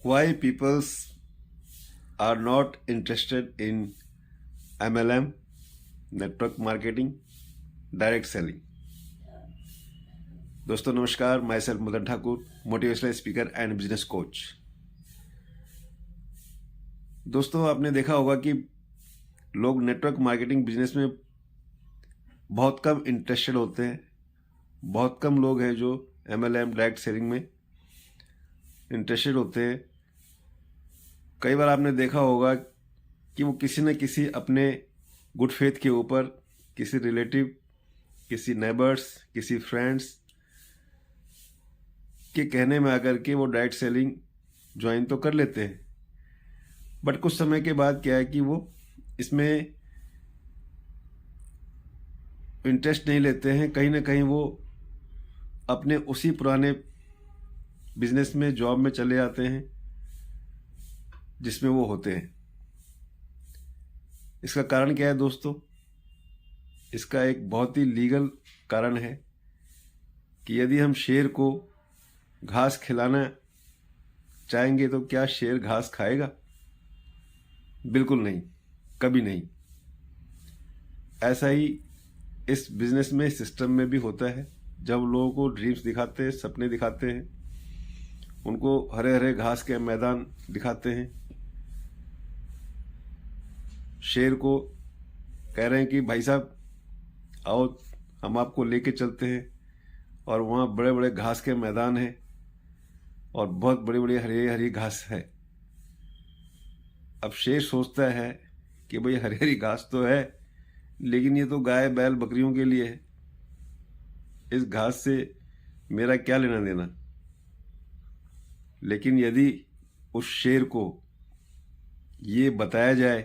why peoples are not interested in MLM, network marketing, direct selling. दोस्तों नमस्कार, my self Madan Thakur, motivational speaker and business coach. दोस्तों आपने देखा होगा कि लोग नेटवर्क मार्केटिंग बिजनेस में बहुत कम इंटरेस्टेड होते हैं। बहुत कम लोग हैं जो MLM डायरेक्ट सेलिंग में इंटरेस्टेड होते हैं। कई बार आपने देखा होगा कि वो किसी न किसी अपने गुड फेथ के ऊपर, किसी रिलेटिव, किसी नेबर्स, किसी फ्रेंड्स के कहने में आकर के वो डायरेक्ट सेलिंग ज्वाइन तो कर लेते हैं, बट कुछ समय के बाद क्या है कि वो इसमें इंटरेस्ट नहीं लेते हैं। कहीं ना कहीं वो अपने उसी पुराने बिजनेस में, जॉब में चले जाते हैं जिसमें वो होते हैं। इसका कारण क्या है दोस्तों? इसका एक बहुत ही लीगल कारण है कि यदि हम शेर को घास खिलाना चाहेंगे तो क्या शेर घास खाएगा? बिल्कुल नहीं, कभी नहीं। ऐसा ही इस बिजनेस में, सिस्टम में भी होता है। जब लोगों को ड्रीम्स दिखाते हैं, सपने दिखाते हैं, उनको हरे हरे घास के मैदान दिखाते हैं, शेर को कह रहे हैं कि भाई साहब आओ हम आपको लेके चलते हैं, और वहाँ बड़े बड़े घास के मैदान हैं और बहुत बड़ी बड़ी हरी हरी घास है। अब शेर सोचता है कि भाई हरी हरी घास तो है, लेकिन ये तो गाय बैल बकरियों के लिए है, इस घास से मेरा क्या लेना देना। लेकिन यदि उस शेर को ये बताया जाए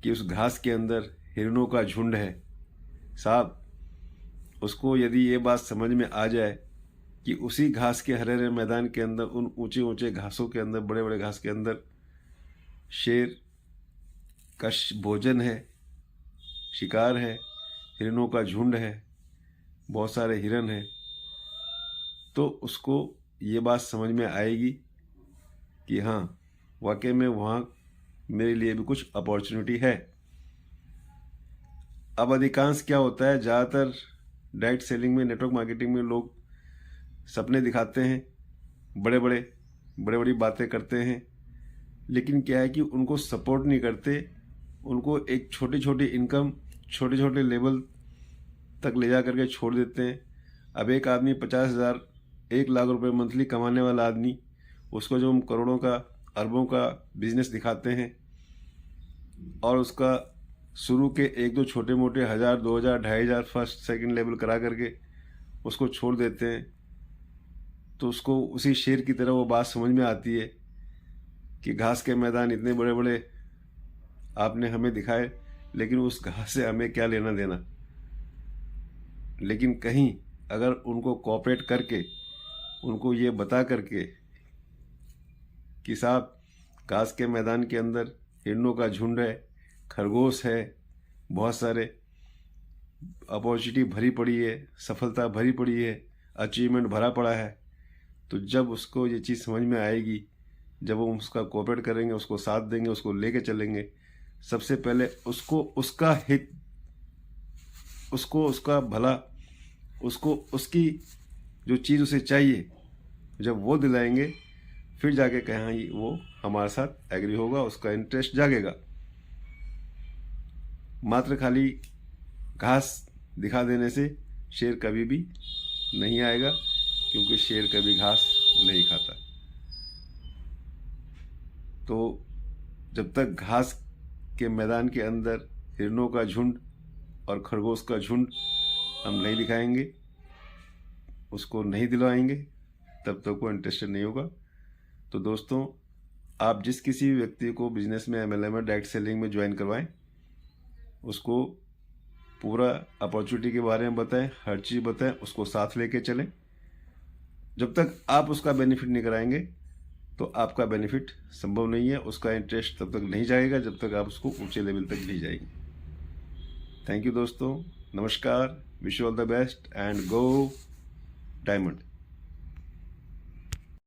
कि उस घास के अंदर हिरणों का झुंड है, साहब उसको यदि ये बात समझ में आ जाए कि उसी घास के हरे हरे मैदान के अंदर, उन ऊंचे ऊंचे घासों के अंदर, बड़े बड़े घास के अंदर शेर का भोजन है, शिकार है, हिरणों का झुंड है, बहुत सारे हिरन हैं, तो उसको ये बात समझ में आएगी कि हाँ वाकई में वहाँ मेरे लिए भी कुछ अपॉर्चुनिटी है। अब अधिकांश क्या होता है, ज़्यादातर डायरेक्ट सेलिंग में, नेटवर्क मार्केटिंग में लोग सपने दिखाते हैं, बड़े बड़ी बातें करते हैं, लेकिन क्या है कि उनको सपोर्ट नहीं करते। उनको एक छोटी छोटी इनकम, छोटे छोटे लेवल तक ले जा करके छोड़ देते हैं। अब एक आदमी 50,000, 1 लाख रुपए मंथली कमाने वाला आदमी, उसको जो हम करोड़ों का, अरबों का बिजनेस दिखाते हैं, और उसका शुरू के 1-2 छोटे मोटे 1,000, 2,000, 2,500 फर्स्ट सेकंड लेवल करा करके उसको छोड़ देते हैं, तो उसको उसी शेर की तरह वो बात समझ में आती है कि घास के मैदान इतने बड़े बड़े आपने हमें दिखाए, लेकिन उस घास से हमें क्या लेना देना। लेकिन कहीं अगर उनको कोऑपरेट करके, उनको ये बता करके कि साहब घास के मैदान के अंदर हिरणों का झुंड है, खरगोश है, बहुत सारे अपॉर्चुनिटी भरी पड़ी है, सफलता भरी पड़ी है, अचीवमेंट भरा पड़ा है, तो जब उसको ये चीज़ समझ में आएगी, जब हम उसका कोऑपरेट करेंगे, उसको साथ देंगे, उसको लेके चलेंगे, सबसे पहले उसको उसका हित, उसको उसका भला, उसको उसकी जो चीज़ उसे चाहिए, जब वो दिलाएंगे, फिर जाके कहीं वो हमारे साथ एग्री होगा, उसका इंटरेस्ट जागेगा। मात्र खाली घास दिखा देने से शेर कभी भी नहीं आएगा, क्योंकि शेर कभी घास नहीं खाता। तो जब तक घास के मैदान के अंदर हिरणों का झुंड और खरगोश का झुंड हम नहीं दिखाएंगे, उसको नहीं दिलवाएंगे, तब तक वो इंटरेस्टेड नहीं होगा। तो दोस्तों आप जिस किसी भी व्यक्ति को बिजनेस में, MLM डायरेक्ट सेलिंग में ज्वाइन करवाएं, उसको पूरा अपॉर्चुनिटी के बारे में बताएं, हर चीज़ बताएं, उसको साथ लेके चलें। जब तक आप उसका बेनिफिट नहीं कराएंगे तो आपका बेनिफिट संभव नहीं है। उसका इंटरेस्ट तब तक नहीं जाएगा जब तक आप उसको ऊंचे लेवल तक नहीं जाएंगे। थैंक यू दोस्तों, नमस्कार, wish you all the best and go diamond.